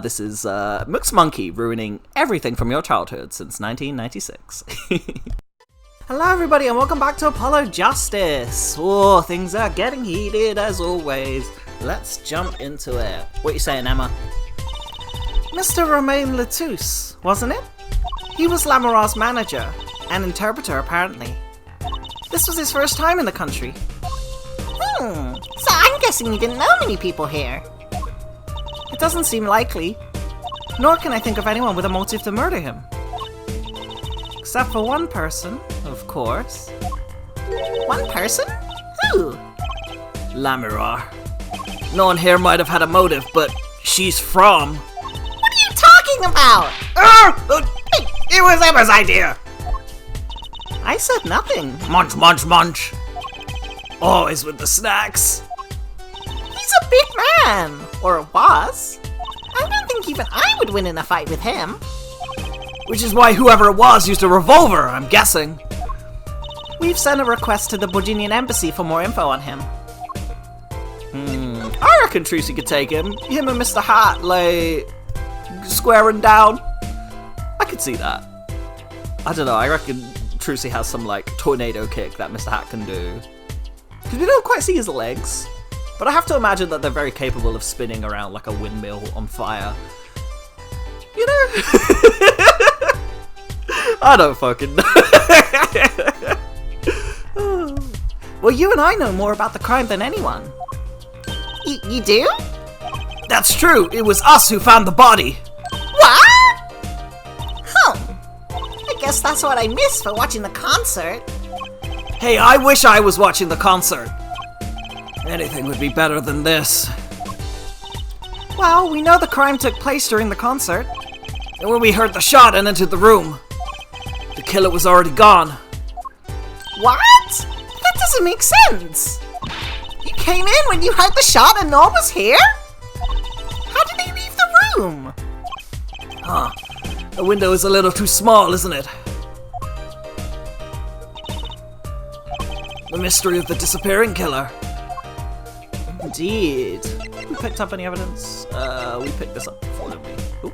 This is Mook's Monkey ruining everything from your childhood since 1996. Hello everybody and welcome back to Apollo Justice. Oh, things are getting heated as always. Let's jump into it. What you saying, Emma? Mr. Romain Latouche, wasn't it? He was Lamoureux's manager, and interpreter apparently. This was his first time in the country. So I'm guessing you didn't know many people here. It doesn't seem likely, nor can I think of anyone with a motive to murder him. Except for one person, of course. One person? Who? Lamoureux. No one here might have had a motive, but she's from... What are you talking about? It was Emma's idea! I said nothing. Munch, munch, munch. Always with the snacks. He's a big man! Or was. I don't think even I would win in a fight with him. Which is why whoever it was used a revolver, I'm guessing. We've sent a request to the Bojinian embassy for more info on him. I reckon Trucy could take him. Him and Mr. Hat, like, squaring down. I could see that. I don't know, I reckon Trucy has some, like, tornado kick that Mr. Hat can do. Because we don't quite see his legs. But I have to imagine that they're very capable of spinning around like a windmill on fire. You know? I don't fucking know. Well, you and I know more about the crime than anyone. You do? That's true. It was us who found the body. What? I guess that's what I missed for watching the concert. Hey, I wish I was watching the concert. Anything would be better than this. Well, we know the crime took place during the concert. And when we heard the shot and entered the room, the killer was already gone. What? That doesn't make sense. You came in when you heard the shot and no one was here? How did they leave the room? Huh. The window is a little too small, isn't it? The mystery of the disappearing killer. Indeed. We picked up any evidence? We picked this up before, didn't we?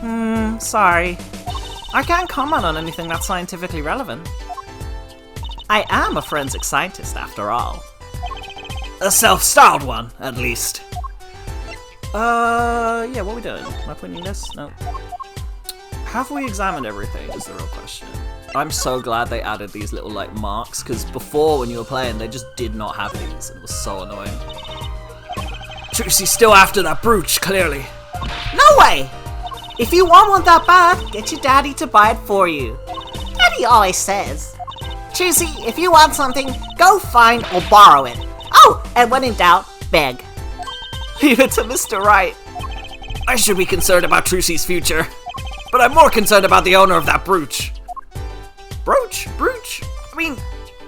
Ooh. Sorry. I can't comment on anything that's scientifically relevant. I am a forensic scientist, after all. A self-styled one, at least. Yeah, what are we doing? Am I putting this? No. Have we examined everything, is the real question. I'm so glad they added these little, like, marks, because before, when you were playing, they just did not have these. It was so annoying. Trucy's still after that brooch, clearly. No way! If you want one that bad, get your daddy to buy it for you. Daddy always says, Trucy, if you want something, go find or borrow it. Oh, and when in doubt, beg. Leave it to Mr. Right. I should be concerned about Trucy's future, but I'm more concerned about the owner of that brooch. Brooch? Brooch? I mean,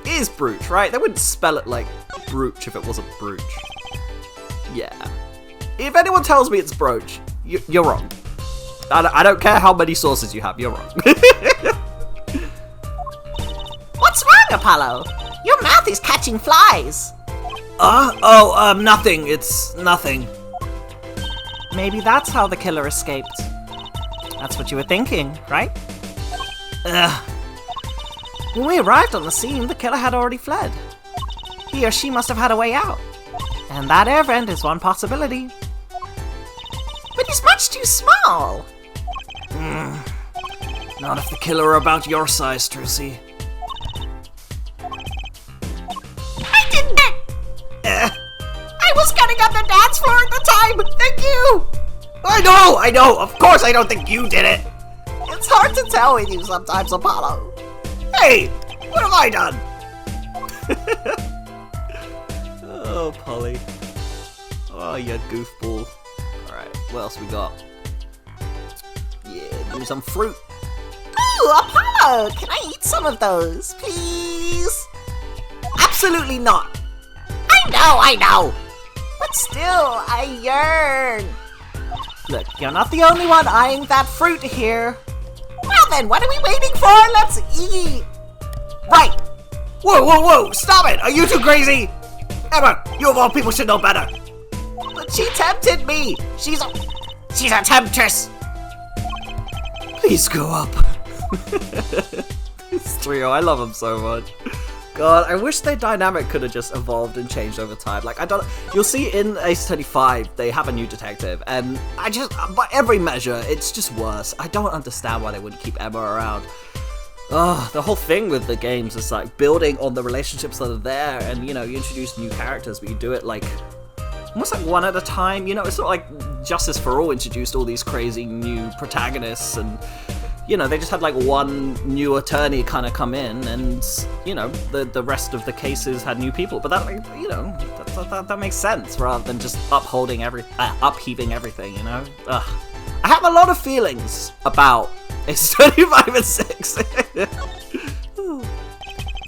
it is brooch, right? They wouldn't spell it like brooch if it wasn't brooch. Yeah. If anyone tells me it's brooch, you're wrong. I don't care how many sources you have, you're wrong. What's wrong, Apollo? Your mouth is catching flies. Nothing. It's nothing. Maybe that's how the killer escaped. That's what you were thinking, right? When we arrived on the scene, the killer had already fled. He or she must have had a way out. And that air vent is one possibility. But he's much too small. Not if the killer were about your size, Trucy. I didn't! I was getting on the dance floor at the time! Thank you! I know! Of course I don't think you did it! It's hard to tell with you sometimes, Apollo. Hey! What have I done? Oh, Polly. Oh, you goofball. Alright, what else we got? Yeah, give me some fruit. Ooh, Apollo! Can I eat some of those, please? Absolutely not! I know! But still, I yearn. Look, you're not the only one eyeing that fruit here. Well then, what are we waiting for? Let's eat! Right! Whoa! Stop it! Are you too crazy? Emma, you of all people should know better. But she tempted me! She's a temptress! Please go up. This trio, I love them so much. God, I wish their dynamic could have just evolved and changed over time. Like, you'll see in Ace 35, they have a new detective, and by every measure, it's just worse. I don't understand why they wouldn't keep Emma around. The whole thing with the games is like building on the relationships that are there, and you introduce new characters, but you do it like almost like one at a time. It's not like Justice for All introduced all these crazy new protagonists, and they just had like one new attorney kind of come in, and the rest of the cases had new people. But that makes sense rather than just upheaving everything. I have a lot of feelings about Ace 25 and 6.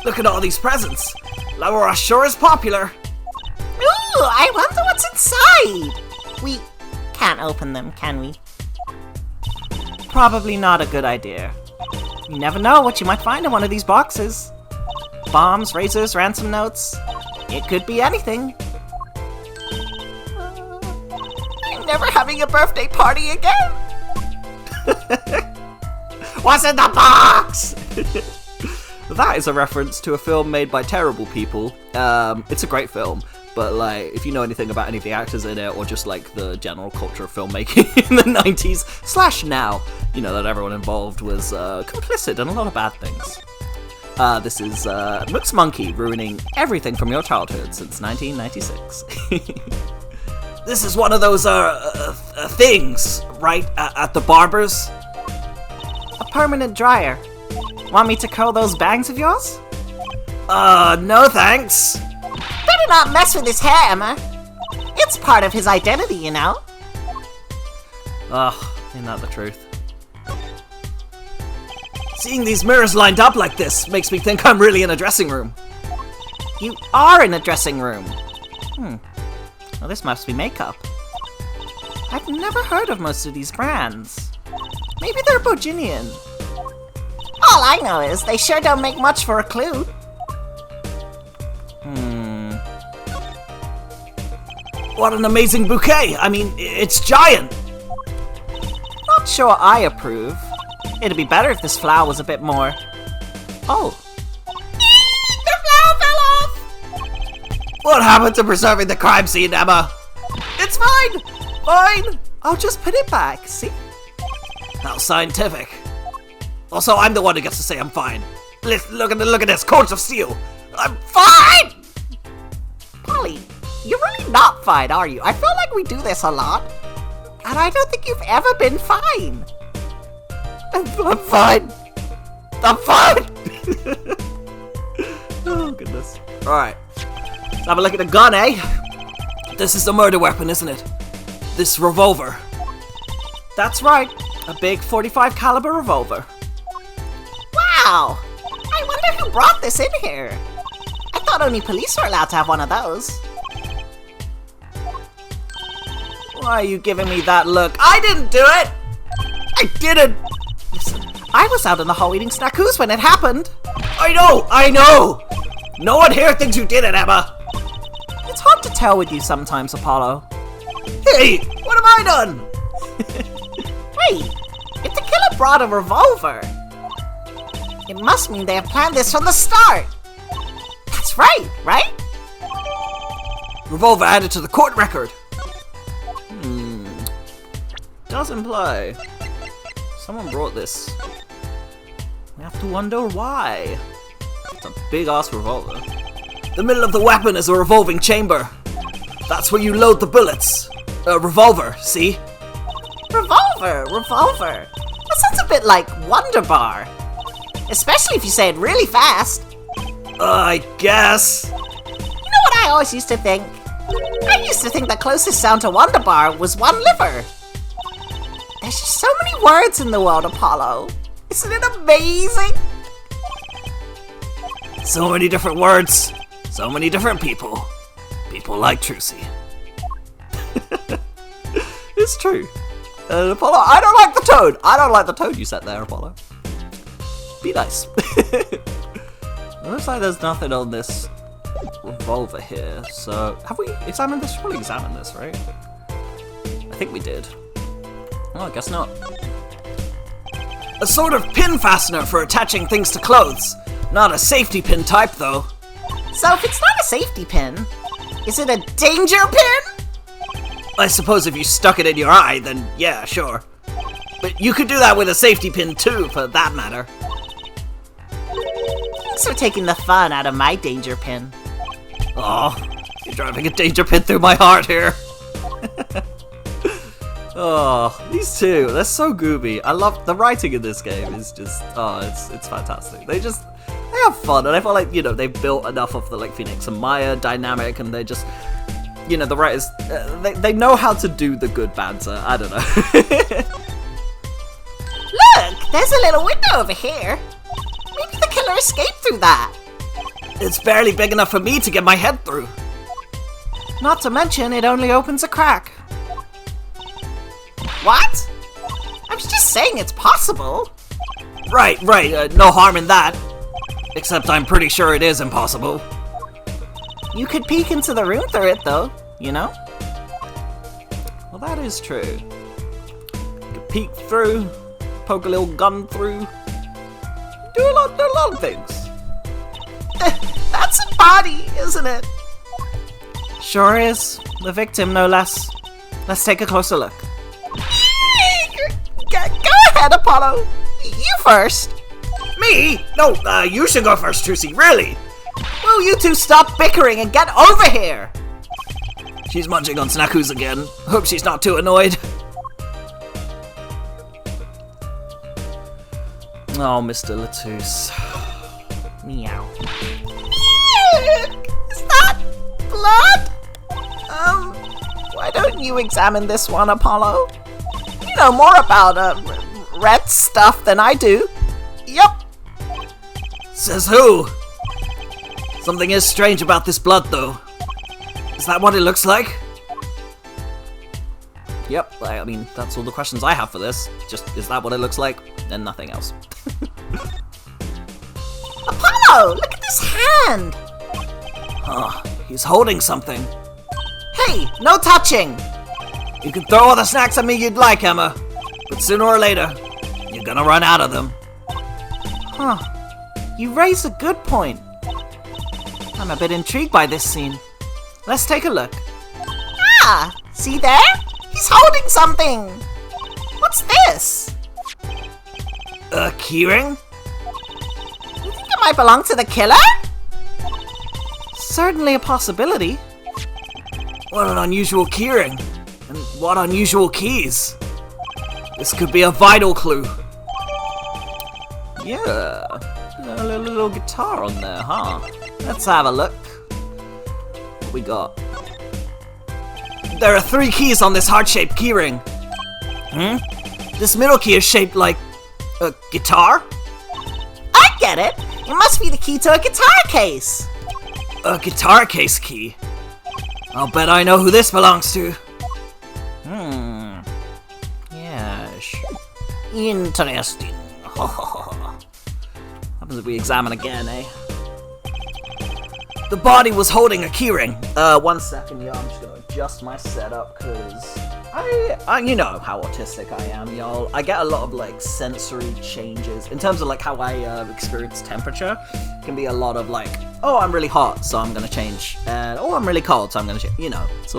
Look at all these presents. Laura sure is popular. Ooh, I wonder what's inside. We can't open them, can we? Probably not a good idea. You never know what you might find in one of these boxes. Bombs, razors, ransom notes. It could be anything. I'm never having a birthday party again. What's in the box? That is a reference to a film made by terrible people. It's a great film, but like, if you know anything about any of the actors in it, or just like the general culture of filmmaking in the 90s / now, that everyone involved was complicit in a lot of bad things. This is Looks Monkey ruining everything from your childhood since 1996. This is one of those things, right? At the barber's? A permanent dryer. Want me to curl those bangs of yours? No thanks. Better not mess with his hair, Emma. It's part of his identity, you know. Ugh, ain't that the truth? Seeing these mirrors lined up like this makes me think I'm really in a dressing room. You are in a dressing room. Well, this must be makeup. I've never heard of most of these brands. Maybe they're Bojinian. All I know is they sure don't make much for a clue. What an amazing bouquet! I mean, it's giant! Not sure I approve. It'd be better if this flower was a bit more... Oh. The flower fell off! What happened to preserving the crime scene, Emma? It's fine! Fine! I'll just put it back, see? How scientific. Also, I'm the one who gets to say I'm fine. Look at this, coats of steel. I'm fine! Polly, you're really not fine, are you? I feel like we do this a lot. And I don't think you've ever been fine. I'm fine. I'm fine! Oh, goodness. Alright. Let's have a look at the gun, eh? This is the murder weapon, isn't it? This revolver. That's right. A big 45 caliber revolver. Wow! I wonder who brought this in here. I thought only police were allowed to have one of those. Why are you giving me that look? I didn't do it! I didn't! Listen, I was out in the hall eating snackoos when it happened. I know! No one here thinks you did it, Emma! It's hard to tell with you sometimes, Apollo. Hey, what have I done? Wait, if the killer brought a revolver, it must mean they have planned this from the start. That's right? Revolver added to the court record. Doesn't play. Someone brought this. We have to wonder why. It's a big-ass revolver. The middle of the weapon is a revolving chamber. That's where you load the bullets. A revolver, see? Revolver. That sounds a bit like Wonder Bar. Especially if you say it really fast. I guess. You know what I always used to think? I used to think the closest sound to Wonder Bar was one liver. There's just so many words in the world, Apollo. Isn't it amazing? So many different words. So many different people. People like Trucy. It's true. Apollo, I don't like the toad. I don't like the toad you set there, Apollo. Be nice. Looks like there's nothing on this revolver here, so have we examined this? Probably examined this, right? I think we did. Oh, I guess not. A sort of pin fastener for attaching things to clothes. Not a safety pin type, though. So if it's not a safety pin, is it a danger pin? I suppose if you stuck it in your eye, then yeah, sure. But you could do that with a safety pin too, for that matter. Thanks for taking the fun out of my danger pin. Oh, you're driving a danger pin through my heart here. Oh, these two, they're so gooby. I love the writing in this game is just, it's fantastic. They have fun, and I feel like, you know, they've built enough of the like Phoenix and Maya dynamic, and they just, you know, the writers, they know how to do the good banter. I don't know. Look, there's a little window over here. Maybe the killer escaped through that. It's barely big enough for me to get my head through. Not to mention, it only opens a crack. What? I was just saying it's possible. Right, no harm in that. Except I'm pretty sure it is impossible. You could peek into the room through it, though, you know? Well, that is true. You could peek through, poke a little gun through, do a lot of things. That's a body, isn't it? Sure is. The victim, no less. Let's take a closer look. Go ahead, Apollo. You first. Me? No, you should go first, Trucy, really. Will you two stop bickering and get over here? She's munching on Snackoos again. Hope she's not too annoyed. Oh, Mr. Latouche. Meow. Is that blood? Why don't you examine this one, Apollo? You know more about red stuff than I do. Yup. Says who? Something is strange about this blood, though. Is that what it looks like? Yep, I mean, that's all the questions I have for this. Just, is that what it looks like? And nothing else. Apollo, look at this hand. Huh, he's holding something. Hey, no touching. You can throw all the snacks at me you'd like, Emma. But sooner or later, you're gonna run out of them. Huh. You raise a good point. I'm a bit intrigued by this scene. Let's take a look. Ah, see there? He's holding something. What's this? A keyring? You think it might belong to the killer? Certainly a possibility. What an unusual keyring. And what unusual keys. This could be a vital clue. Yeah, a little guitar on there, huh? Let's have a look. What we got? There are 3 keys on this heart-shaped keyring. This middle key is shaped like a guitar? I get it. It must be the key to a guitar case. A guitar case key. I'll bet I know who this belongs to. Yes. Interesting. Happens if we examine again, eh? The body was holding a keyring. 1 second, y'all. I'm just gonna adjust my setup, because I you know how autistic I am, y'all. I get a lot of, like, sensory changes. In terms of, like, how I experience temperature, it can be a lot of, like, oh, I'm really hot, so I'm gonna change. And, oh, I'm really cold, so I'm gonna change. You know, it's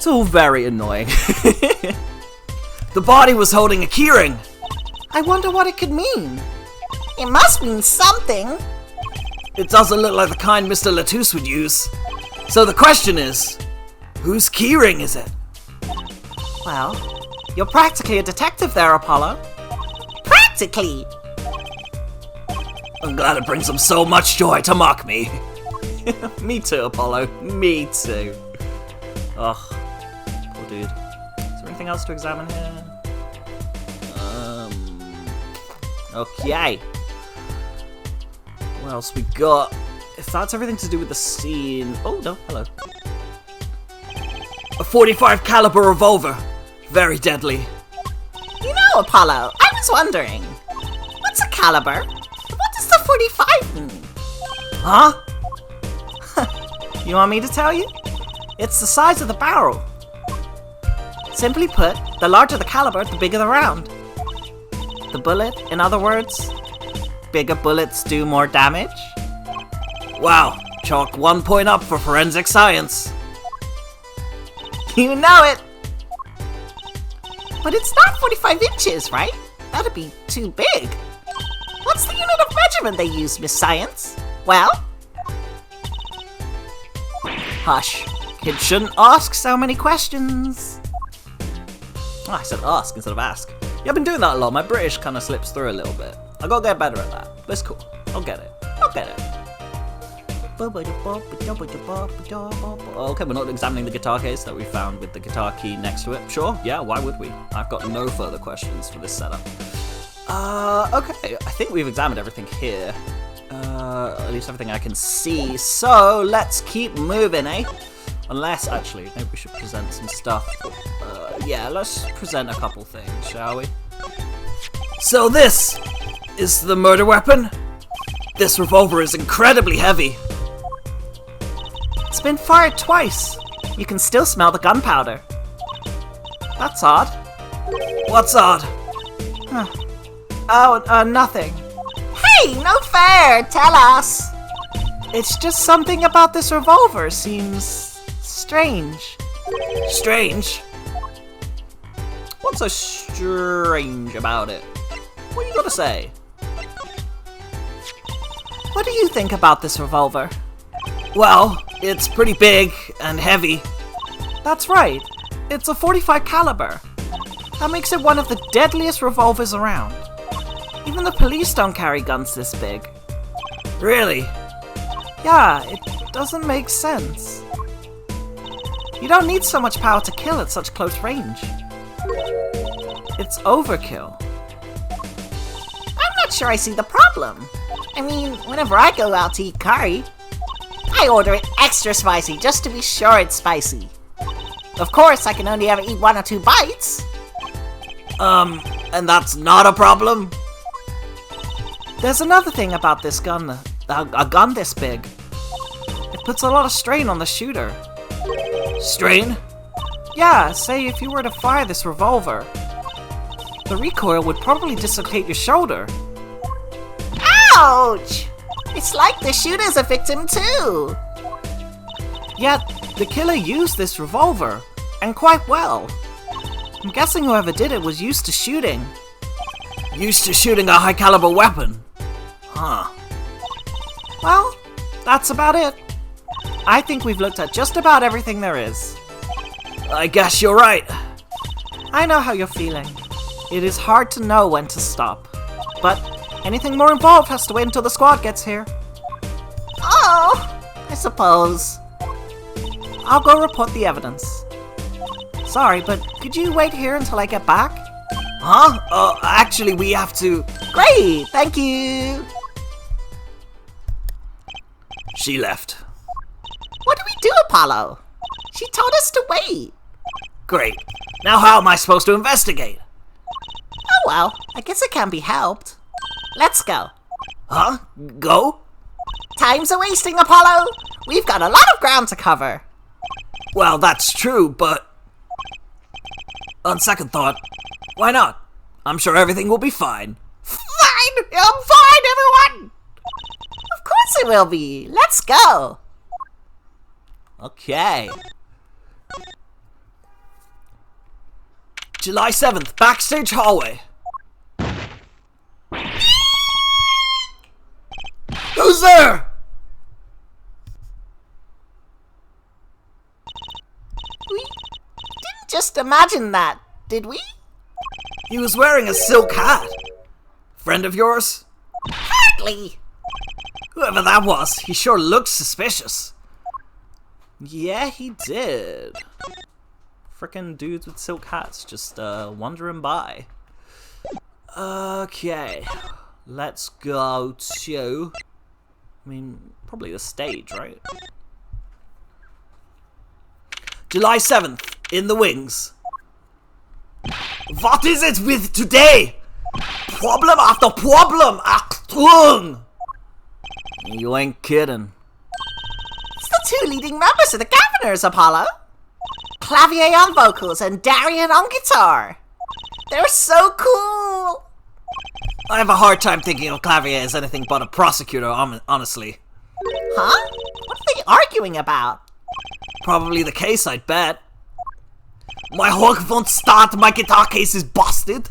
all very annoying. The body was holding a keyring. I wonder what it could mean. It must mean something. It doesn't look like the kind Mr. Latouche would use. So the question is, whose keyring is it? Well, you're practically a detective there, Apollo. Practically. I'm glad it brings him so much joy to mock me. Me too, Apollo. Me too. Ugh. Poor dude. Is there anything else to examine here? Okay. What else we got? If that's everything to do with the scene... Oh, no. Hello. A .45 caliber revolver. Very deadly. You know, Apollo, I was wondering. What's a caliber? What does the 45 mean? Huh? You want me to tell you? It's the size of the barrel. Simply put, the larger the caliber, the bigger the round. The bullet, in other words, bigger bullets do more damage. Wow, chalk 1 point up for forensic science. You know it! But it's not 45 inches, right? That'd be too big. What's the unit of measurement they use, Miss Science? Well? Hush. Kids shouldn't ask so many questions. Oh, I said ask instead of ask. Yeah, I've been doing that a lot. My British kind of slips through a little bit. I gotta get better at that. But it's cool. I'll get it. Okay, we're not examining the guitar case that we found with the guitar key next to it. Sure, yeah, why would we? I've got no further questions for this setup. Okay, I think we've examined everything here. At least everything I can see. So, let's keep moving, eh? Unless, actually, maybe we should present some stuff. Yeah, let's present a couple things, shall we? So this is the murder weapon? This revolver is incredibly heavy. It's been fired twice. You can still smell the gunpowder. That's odd. What's odd? Huh. Oh, nothing. Hey, no fair! Tell us! It's just something about this revolver seems strange. Strange? What's so strange about it? What you gotta say? What do you think about this revolver? Well, it's pretty big and heavy. That's right. It's a .45 caliber. That makes it one of the deadliest revolvers around. Even the police don't carry guns this big. Really? Yeah, it doesn't make sense. You don't need so much power to kill at such close range. It's overkill. I'm not sure I see the problem. I mean, whenever I go out to eat curry, I order it extra spicy just to be sure it's spicy. Of course, I can only ever eat 1 or 2 bites. And that's not a problem? There's another thing about this gun, a gun this big. It puts a lot of strain on the shooter. Strain? Yeah, say if you were to fire this revolver, the recoil would probably dislocate your shoulder. Ouch! It's like the shooter's a victim too. Yet, the killer used this revolver, and quite well. I'm guessing whoever did it was used to shooting. Used to shooting a high caliber weapon? Huh. Well, that's about it. I think we've looked at just about everything there is. I guess you're right. I know how you're feeling. It is hard to know when to stop. But anything more involved has to wait until the squad gets here. Oh, I suppose. I'll go report the evidence. Sorry, but could you wait here until I get back? Huh? Actually, we have to... Great, thank you. She left. What do we do, Apollo? She told us to wait. Great. Now how am I supposed to investigate? Oh well, I guess it can be helped. Let's go. Huh? Go? Time's a-wasting, Apollo. We've got a lot of ground to cover. Well, that's true, but... on second thought, why not? I'm sure everything will be fine. Fine! I'm fine, everyone! Of course it will be. Let's go. Okay. July 7th, backstage hallway. Who's there? We didn't just imagine that, did we? He was wearing a silk hat. Friend of yours? Hardly. Whoever that was, he sure looks suspicious. Yeah, he did. Frickin' dudes with silk hats just wandering by. Okay, let's go to... I mean, probably the stage, right? July 7th, in the wings. What is it with today? Problem after problem, Achtung! You ain't kidding. It's the two leading members of the Governors, Apollo. Clavier on vocals and Darian on guitar. They're so cool. I have a hard time thinking of Clavier as anything but a prosecutor, honestly. Huh? What are they arguing about? Probably the case, I'd bet. My hook won't start, my guitar case is busted.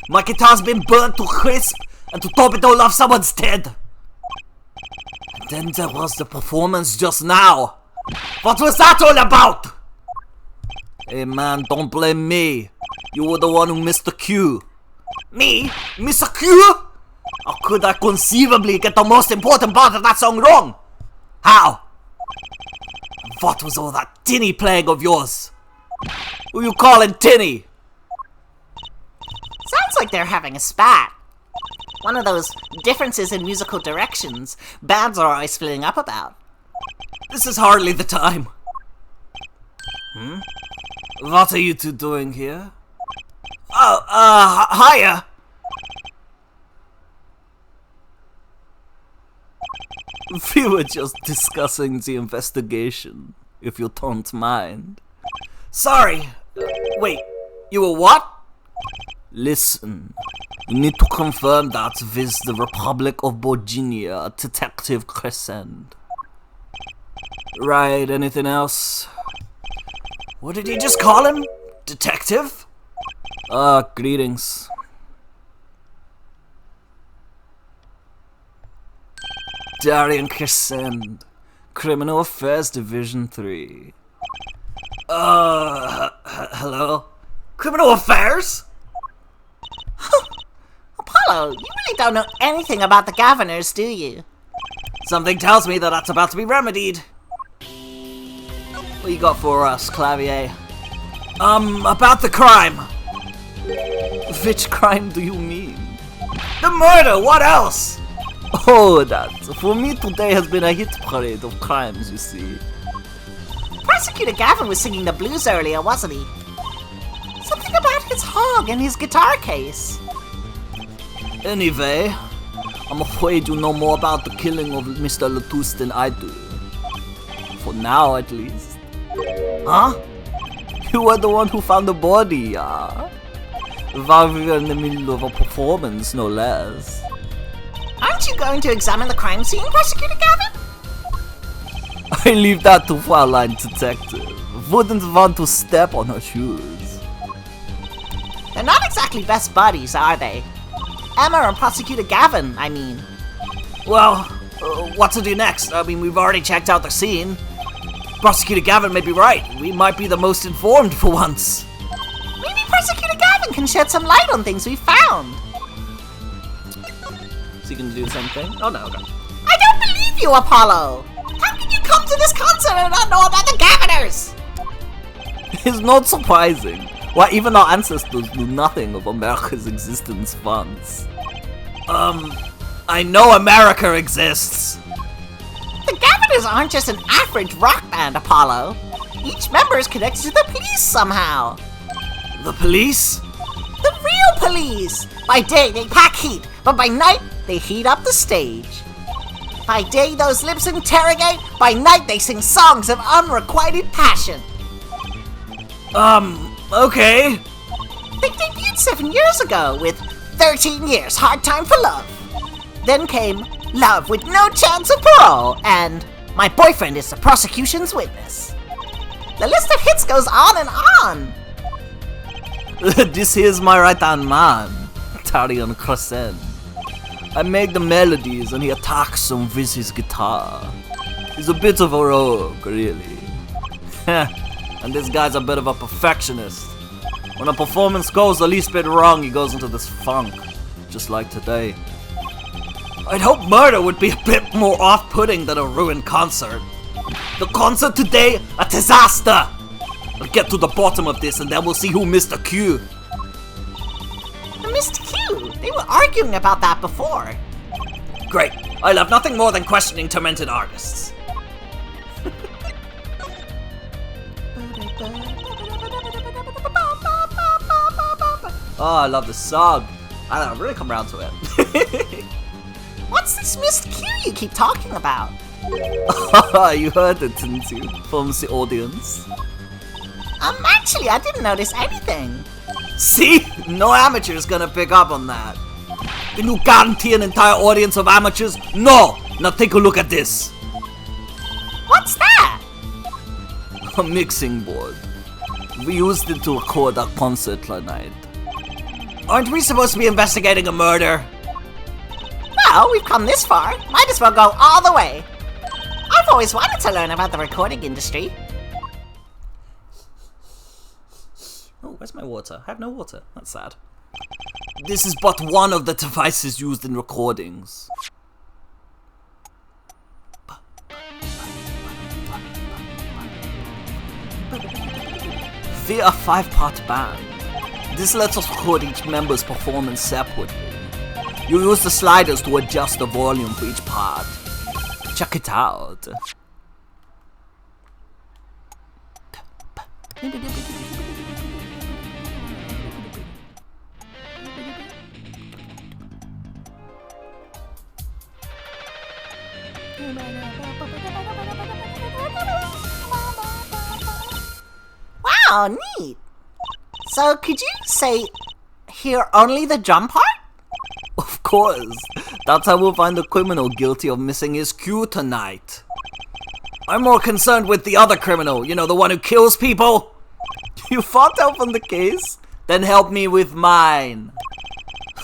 My guitar's been burnt to crisp, and to top it all off, someone's dead. And then there was the performance just now. What was that all about? Hey man, don't blame me. You were the one who missed the cue. Me? Miss a cue? How could I conceivably get the most important part of that song wrong? How? What was all that tinny playing of yours? Who you calling tinny? Sounds like they're having a spat. One of those differences in musical directions bands are always splitting up about. This is hardly the time. What are you two doing here? Oh, hiya! We were just discussing the investigation, if you don't mind. Sorry. Wait, you were what? Listen, you need to confirm that with the Republic of Virginia, Detective Crescent. Right, anything else? What did he just call him? Detective? Greetings. Darian Crescent, Criminal Affairs Division 3. Hello? Criminal Affairs? Apollo, you really don't know anything about the Governors, do you? Something tells me that that's about to be remedied. What you got for us, Clavier? About the crime. Which crime do you mean? The murder, what else? Oh, that. For me, today has been a hit parade of crimes, you see. Prosecutor Gavin was singing the blues earlier, wasn't he? Something about his hog and his guitar case. Anyway, I'm afraid you know more about the killing of Mr. Latouche than I do. For now, at least. Huh? You were the one who found the body, yeah? While we were in the middle of a performance, no less. Aren't you going to examine the crime scene, Prosecutor Gavin? I leave that to Fraulein Detective. Wouldn't want to step on her shoes. They're not exactly best buddies, are they? Emma and Prosecutor Gavin, I mean. Well, what to do next? I mean, we've already checked out the scene. Prosecutor Gavin may be right. We might be the most informed for once. Maybe Prosecutor Gavin can shed some light on things we found. Is he gonna do something? Oh no, no. I don't believe you, Apollo! How can you come to this concert and not know about the Governors? It's not surprising. Why, even our ancestors knew nothing of America's existence once. I know America exists. The Governors aren't just an average rock band, Apollo. Each member is connected to the police somehow. The police? The real police! By day, they pack heat, but by night, they heat up the stage. By day, those lips interrogate. By night, they sing songs of unrequited passion. Okay. They debuted 7 years ago with 13 Years, Hard Time for Love. Then came Love with No Chance of Parole and My Boyfriend is the Prosecution's Witness. The list of hits goes on and on. This is my right-hand man, Darian Crescent. I make the melodies and he attacks them with his guitar. He's a bit of a rogue, really. And this guy's a bit of a perfectionist. When a performance goes the least bit wrong, he goes into this funk. Just like today. I'd hope murder would be a bit more off-putting than a ruined concert. The concert today, a disaster! I'll get to the bottom of this and then we'll see who missed the cue. Missed Q. They were arguing about that before. Great. I love nothing more than questioning tormented artists. Oh, I love this song. I don't know, I've really come around to it. What's this missed Q you keep talking about? You heard it, didn't you? From the audience. Actually, I didn't notice anything. See? No amateur is gonna pick up on that. Can you guarantee an entire audience of amateurs? No! Now take a look at this. What's that? A mixing board. We used it to record our concert tonight. Aren't we supposed to be investigating a murder? Well, we've come this far. Might as well go all the way. I've always wanted to learn about the recording industry. Oh, where's my water? I have no water. That's sad. This is but one of the devices used in recordings. We're a 5-part band. This lets us record each member's performance separately. You use the sliders to adjust the volume for each part. Check it out. Wow, neat. So, could you say, hear only the drum part? Of course. That's how we'll find the criminal guilty of missing his cue tonight. I'm more concerned with the other criminal, you know, the one who kills people. You found help on the case? Then help me with mine.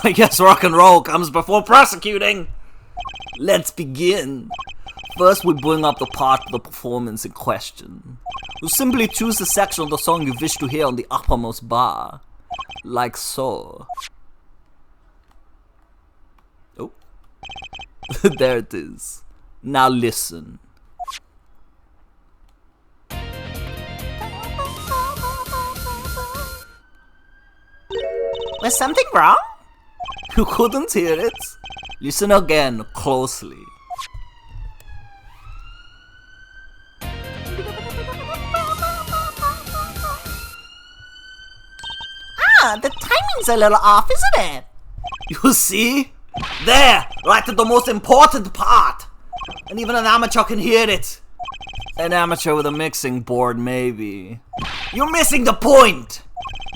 I guess rock and roll comes before prosecuting. Let's begin. First, we bring up the part of the performance in question. You simply choose the section of the song you wish to hear on the uppermost bar. Like so. Oh. There it is. Now listen. Was something wrong? You couldn't hear it? Listen again, closely. The timing's a little off, isn't it? You see? There! Right at the most important part! And even an amateur can hear it. An amateur with a mixing board, maybe. You're missing the point!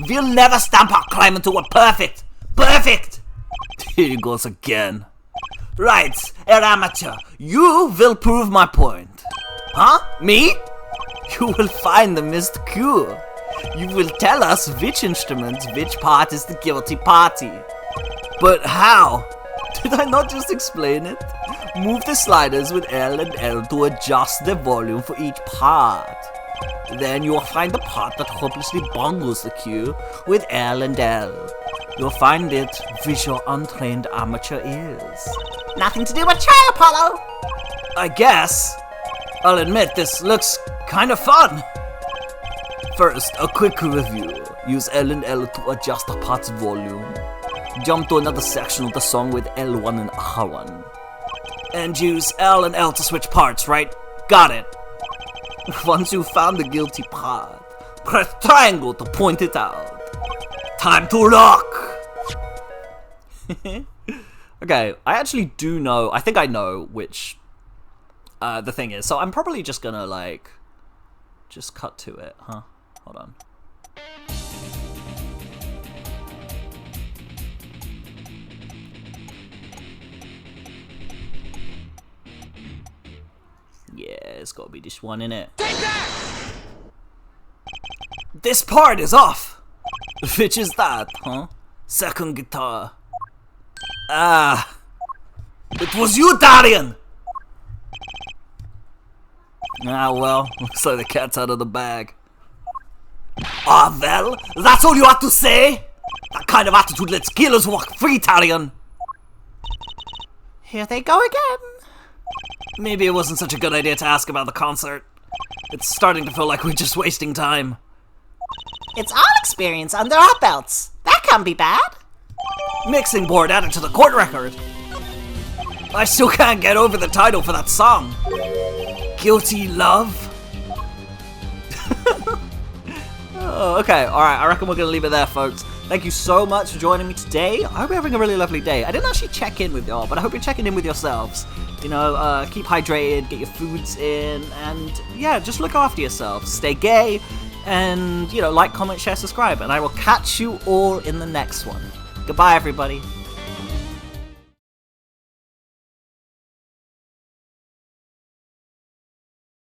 We'll never stamp our climb until we're perfect! Perfect! Here he goes again. Right, Herr Amateur, you will prove my point. Huh? Me? You will find the missed cue. You will tell us which instrument, which part is the guilty party. But how? Did I not just explain it? Move the sliders with L and L to adjust the volume for each part. Then you'll find the part that hopelessly bungles the cue with L and L. You'll find it which your untrained amateur is. Nothing to do but try, Apollo. I guess. I'll admit this looks kind of fun. First, a quick review. Use L and L to adjust the part's volume. Jump to another section of the song with L1 and R1. And use L and L to switch parts, right? Got it. Once you've found the guilty part, press triangle to point it out. Time to rock! Okay, I actually do know, I think I know which the thing is. So I'm probably just gonna, like, just cut to it, huh? Hold on. Yeah, it's gotta be this one, innit? Take that! This part is off! Which is that, huh? Second guitar. Ah. It was you, Darian! Ah, well, looks like the cat's out of the bag. Ah, well, that's all you have to say? That kind of attitude lets killers walk free, Darian. Here they go again. Maybe it wasn't such a good idea to ask about the concert. It's starting to feel like we're just wasting time. It's all experience under our belts. That can't be bad. Mixing board added to the court record. I still can't get over the title for that song. Guilty Love? Oh, okay, alright, I reckon we're gonna leave it there, folks. Thank you so much for joining me today. I hope you're having a really lovely day. I didn't actually check in with y'all, but I hope you're checking in with yourselves. You know, keep hydrated, get your foods in, and yeah, just look after yourself. Stay gay, and, you know, like, comment, share, subscribe, and I will catch you all in the next one. Goodbye, everybody.